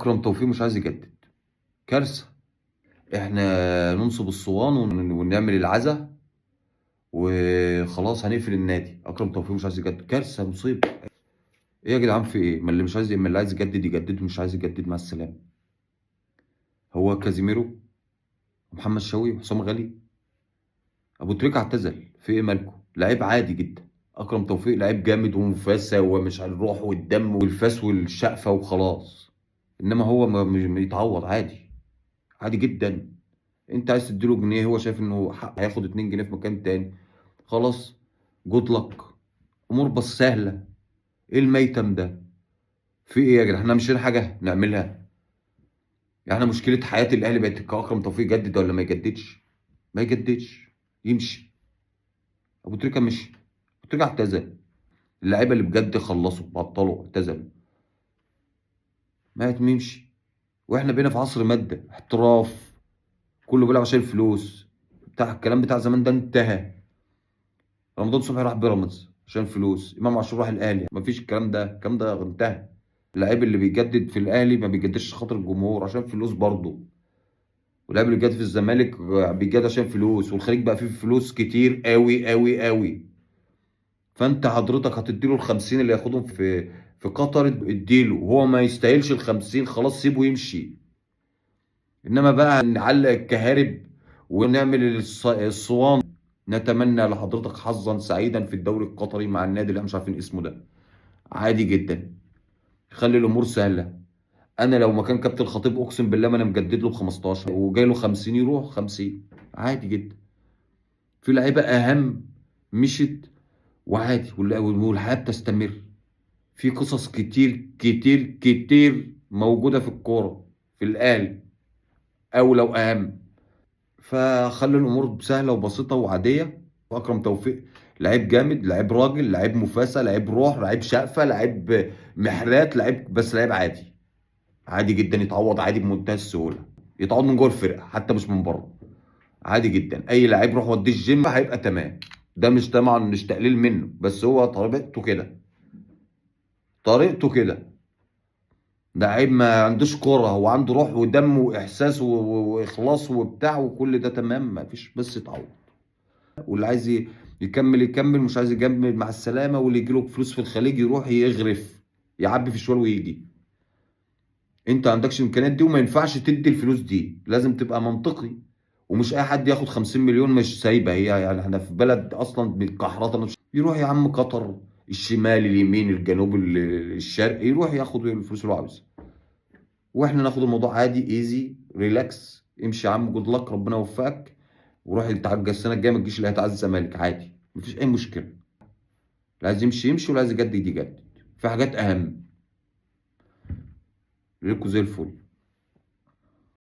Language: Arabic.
اكرم توفيق مش عايز يجدد. كارثه. احنا ننصب الصوان ونعمل العزا وخلاص هنقفل النادي. اكرم توفيق مش عايز يجدد، كارثه، مصيبه. ايه يا جدعان، في ايه؟ ما اللي عايز يجدد يجدد، مش عايز يجدد مع السلامه. هو كازيميرو ومحمد شوقي وحسام غالي، ابو تريكه اعتزل، في ايه مالكم؟ لعيب عادي جدا. اكرم توفيق لعيب جامد ومفاسه ومش على الروح والدم والفاس والشقفه وخلاص. انما هو يتعوض عادي، عادي جدا. انت عايز تديله جنيه، هو شايف انه هياخد 2 جنيه في مكان تاني، خلاص. جود لك. امور بس سهله. ايه الميتم ده؟ في ايه يا جدع؟ احنا مش لاقيين حاجه نعملها؟ يعني احنا مشكله حياه الاهلي بقت اكرم توفيق يجدد ولا ما يجددش؟ ما يجددش، يمشي. ابو تريكه مشي، ابو تريكه اعتزل. اللعيبه اللي بجد خلصوا بطلوا اعتزلوا، ما يمشي. واحنا بقينا في عصر ماده احتراف، كله بيلعب عشان الفلوس. بتاع الكلام بتاع زمان ده انتهى. رمضان صبحي راح بيراميدز عشان فلوس، امام عاشور راح الاهلي، مفيش الكلام ده، الكلام ده انتهى. اللعيب اللي بيجدد في الاهلي ما بيجددش خاطر الجمهور، عشان فلوس برضه. واللاعب اللي بيجدد في الزمالك بيجدد عشان فلوس، والخليج بقى فيه فلوس كتير قوي قوي قوي. فانت حضرتك هتديله ال 50 اللي ياخدهم في قطر، اديله، وهو ما يستاهلش ال 50 خلاص سيبه يمشي. انما بقى نعلق الكهارب ونعمل الصوان. نتمنى لحضرتك حظا سعيدا في الدوري القطري مع النادي اللي مش عارفين اسمه ده. عادي جدا، خلي الامور سهله. انا لو مكان كابتن الخطيب اقسم بالله ما انا مجدد له ب 15 وجاي له 50 يروح 50، عادي جدا. في لعيبه اهم مشت وعادي، والحياه بتستمر. في قصص كتير كتير كتير موجوده في الكوره، في الاهلي، او لو اهم. فخلي الامور سهله وبسيطه وعاديه. واكرم توفيق لعيب جامد، لعيب راجل، لعيب مفاسه، لعيب روح، لعيب شقفه، لعيب محرات، لعيب، بس لعيب عادي. عادي جدا يتعوض، عادي بمنتهى السهوله. يتعوض من جوه الفرقه حتى مش من بره. عادي جدا، اي لعيب روح وديه الجيم هيبقى تمام. ده مش طبعا مش تقليل منه، بس هو طريقته كده، طريقته كده. ده عيب ما عندوش كرة، هو عنده روح ودم واحساس واخلاص وبتاع، وكل ده تمام، ما فيش، بس يتعوض. واللي عايز يكمل يكمل، مش عايز يكمل مع السلامه. واللي يجيله فلوس في الخليج يروح يغرف، يعبي في شوال ويجي. انت عندكش الامكانيات دي وما ينفعش تدي الفلوس دي، لازم تبقى منطقي. ومش اي حد ياخد 50 مليون مش سايبه هي، يعني احنا في بلد اصلا بالكحرطه. مش يروح يا عم قطر، الشمال، اليمين، الجنوب، الشرق، يروح ياخد الفلوس اللي هو عاوزها. واحنا ناخد الموضوع عادي، ايزي ريلاكس. امشي يا عم، جود لك، ربنا يوفقك. وروح تعجز السنه الجايه، ما تجيش اللي هتعز الزمالك، عادي مفيش اي مشكله. اللي عايز يمشي يمشي، واللي عايز يجدد يجدد. في حاجات اهم. ليكوا زي الفل.